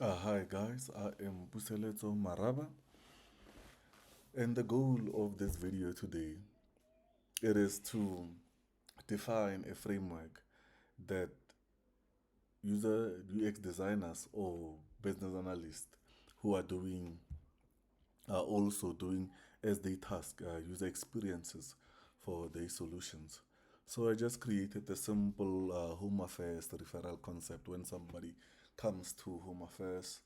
Hi guys, I am Puseleto Maraba, and the goal of this video today it is to define a framework that user UX designers or business analysts who are also doing as they task user experiences for their solutions. So I just created a simple Home Affairs referral concept. When somebody comes to Home Affairs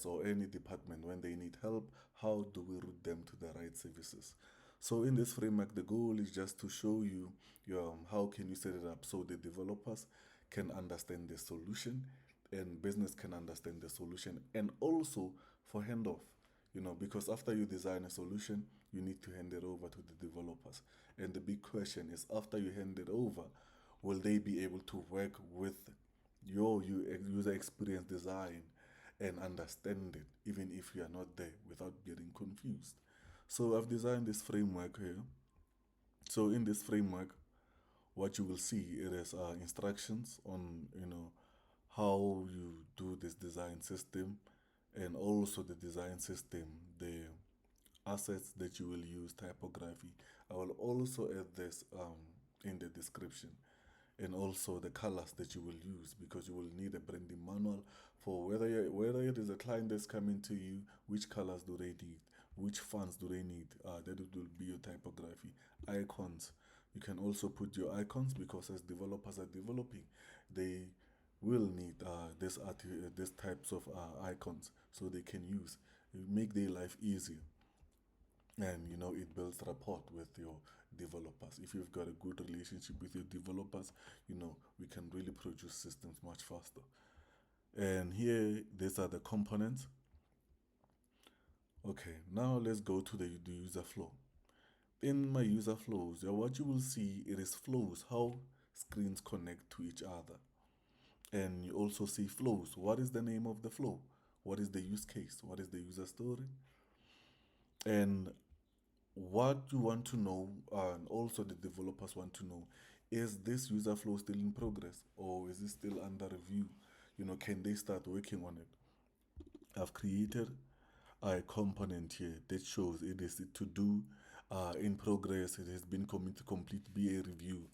or any department when they need help, how do we route them to the right services? So in this framework, the goal is just to show you how can you set it up so the developers can understand the solution and business can understand the solution, and also for handoff, because after you design a solution, you need to hand it over to the developers. And the big question is, after you hand it over, will they be able to work with your user experience design and understand it, even if you are not there, without getting confused? So I've designed this framework here. So in this framework, what you will see it is instructions on how you do this design system, and also the design system, the assets that you will use, typography. I will also add this in the description, and also the colors that you will use, because you will need a branding manual for whether it is a client that's coming to you, which colors do they need, which fonts do they need, that it will be your typography, icons. You can also put your icons, because as developers are developing, they will need this types of icons so they can use, make their life easier. And it builds rapport with your developers. If you've got a good relationship with your developers, we can really produce systems much faster. And here, these are the components. Okay, now let's go to the user flow. In my user flows, what you will see, it is flows, how screens connect to each other. And you also see flows. What is the name of the flow? What is the use case? What is the user story? And what you want to know, and also the developers want to know, is this user flow still in progress, or is it still under review? Can they start working on it? I've created a component here that shows it is to do, in progress, it has been complete BA review.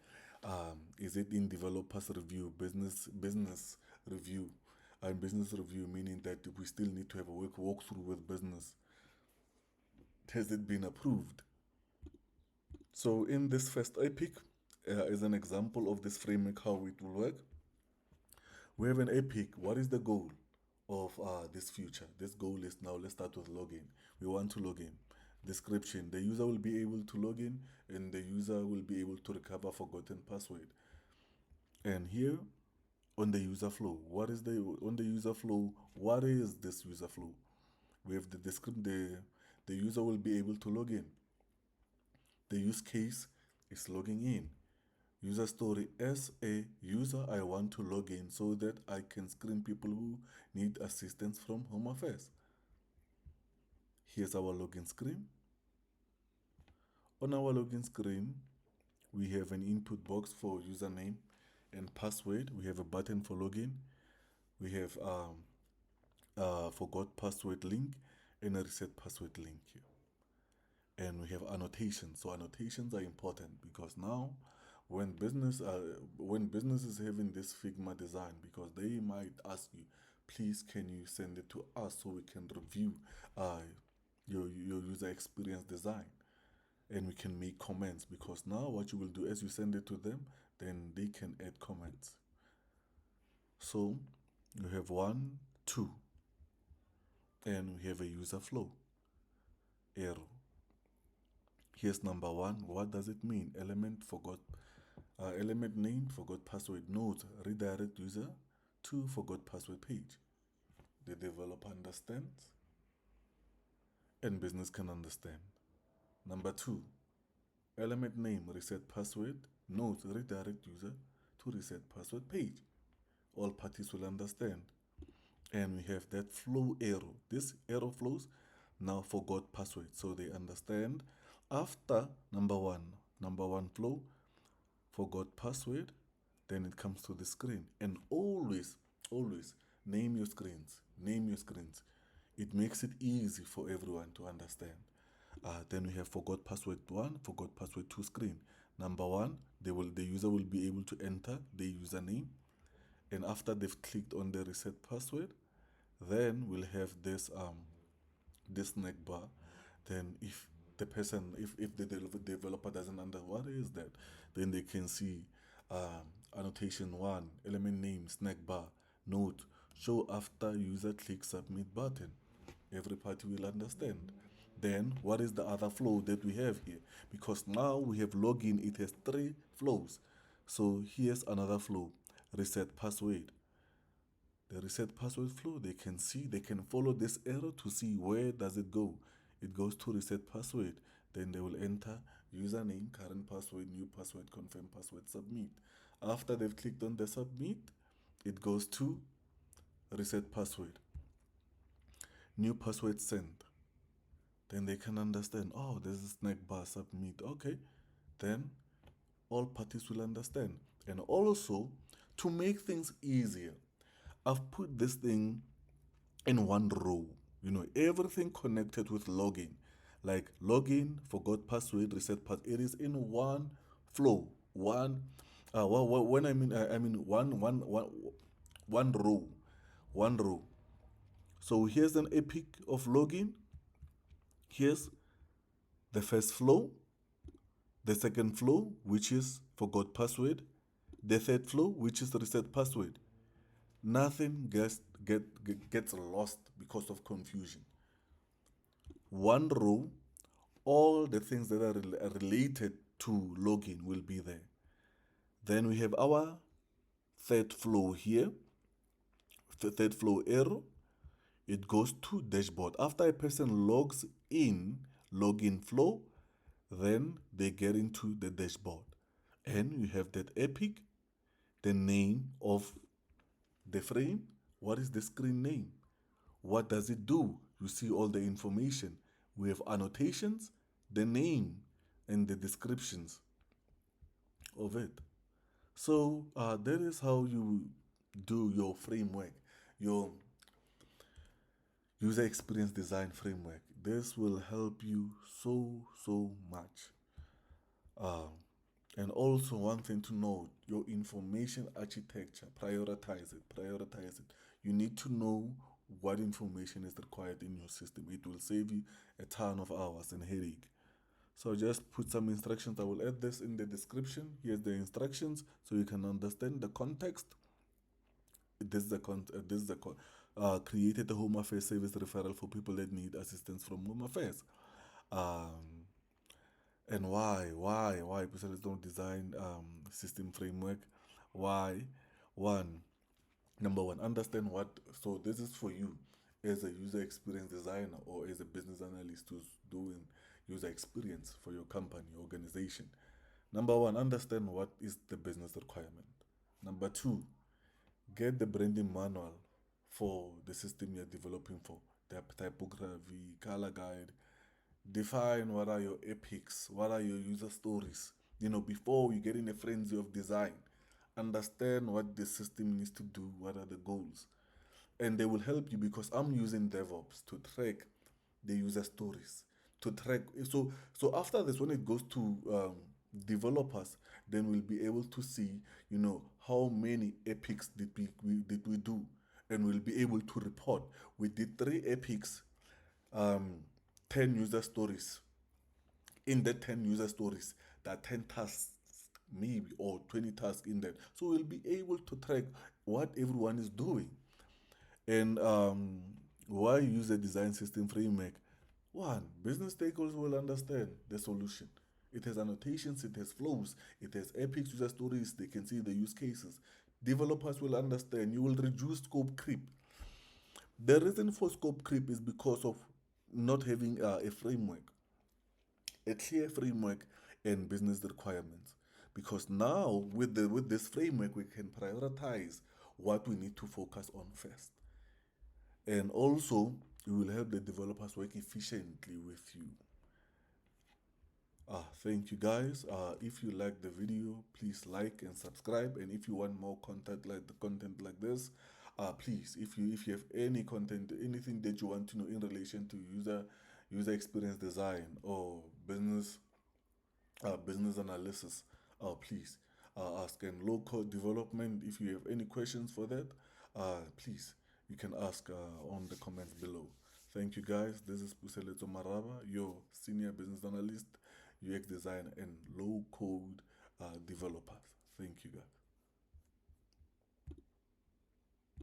Is it in developers review, business review? And business review meaning that we still need to have a walkthrough with business. Has it been approved? So in this first epic, is an example of this framework, how it will work. We have an epic. What is the goal of this future? This goal is, now let's start with login. We want to log in. Description: the user will be able to log in, and the user will be able to recover forgotten password. And here on the user flow, on the user flow, what is this user flow? We have the description. The user will be able to log in. The use case is logging in. User story: as a user, I want to log in so that I can screen people who need assistance from Home Affairs. Here's our login screen. On our login screen, we have an input box for username and password. We have a button for login. We have forgot password link and a reset password link here. And we have annotations. So annotations are important, because now when business is having this Figma design, because they might ask you, please can you send it to us so we can review your user experience design, and we can make comments, because now what you will do as you send it to them, then they can add comments. So you have 1, 2, and we have a user flow arrow. Here's number 1. What does it mean? Element name, forgot password. Note: redirect user to forgot password page. The developer understands, and business can understand. Number 2, element name, reset password. Note: redirect user to reset password page. All parties will understand. And we have that flow arrow. This arrow flows now forgot password, so they understand. After number one flow, forgot password, then it comes to the screen. And always Name your screens. Name your screens. It makes it easy for everyone to understand. Then we have forgot password 1, forgot password 2 screen. Number 1, the user will be able to enter the username, and after they've clicked on the reset password, then we'll have this snack bar. Then if the developer doesn't understand what is that, then they can see annotation 1, element name, snack bar, note, show after user click submit button. Every party will understand. Then what is the other flow that we have here? Because now we have login, it has 3 flows. So here's another flow, reset password. The reset password flow, they can see, they can follow this arrow to see where does it go. It goes to reset password. Then they will enter username, current password, new password, confirm password, submit. After they've clicked on the submit, it goes to reset password. New password sent. Then they can understand, oh, there's a snack bar, submit. Okay. Then all parties will understand. And also, to make things easier, I've put this thing in one row. Everything connected with login, like login, forgot password, reset password. It is in one flow. When I mean one row, one row. So here's an epic of login. Here's the first flow, the second flow, which is forgot password, the third flow, which is reset password. Nothing gets lost because of confusion. One row, all the things that are related to login will be there. Then we have our third flow here, the third flow arrow. It goes to dashboard. After a person logs in, login flow, then they get into the dashboard. And you have that epic, the name of the frame. What is the screen name? What does it do? You see all the information. We have annotations, the name, and the descriptions of it. So that is how you do your framework, your user experience design framework. This will help you so much. And also, one thing to note, your information architecture, prioritize it. You need to know what information is required in your system. It will save you a ton of hours and headache. So just put some instructions. I will add this in the description. Here's the instructions so you can understand the context. Created a Home Affairs service referral for people that need assistance from Home Affairs. And why specialists don't design system framework? Why? Number one, understand what. So this is for you as a user experience designer or as a business analyst who's doing user experience for your company, organization. Number one, understand what is the business requirement. Number two, get the branding manual for the system you're developing for, the typography, color guide. Define what are your epics, what are your user stories. Before you get in a frenzy of design, understand what the system needs to do, what are the goals. And they will help you because I'm using DevOps to track the user stories, to track. So after this, when it goes to developers, then we'll be able to see, how many epics did we do, and we'll be able to report. We did 3 epics, 10 user stories. In the 10 user stories, there are 10 tasks, maybe, or 20 tasks in there. So we'll be able to track what everyone is doing. And why use a design system framework? One, business stakeholders will understand the solution. It has annotations, it has flows, it has epic user stories, they can see the use cases. Developers will understand. You will reduce scope creep. The reason for scope creep is because of not having a framework, a clear framework and business requirements. Because now with this framework, we can prioritize what we need to focus on first. And also, we will help the developers work efficiently with you. Thank you guys. If you like the video, please like and subscribe. And if you want more content like this, please, if you have any content, anything that you want to know in relation to user experience design or business analysis, please ask. And low code development, if you have any questions for that, please, you can ask on the comments below. Thank you guys. This is Puseleto Maraba, your Senior Business Analyst, UX Designer, and low code developer. Thank you guys.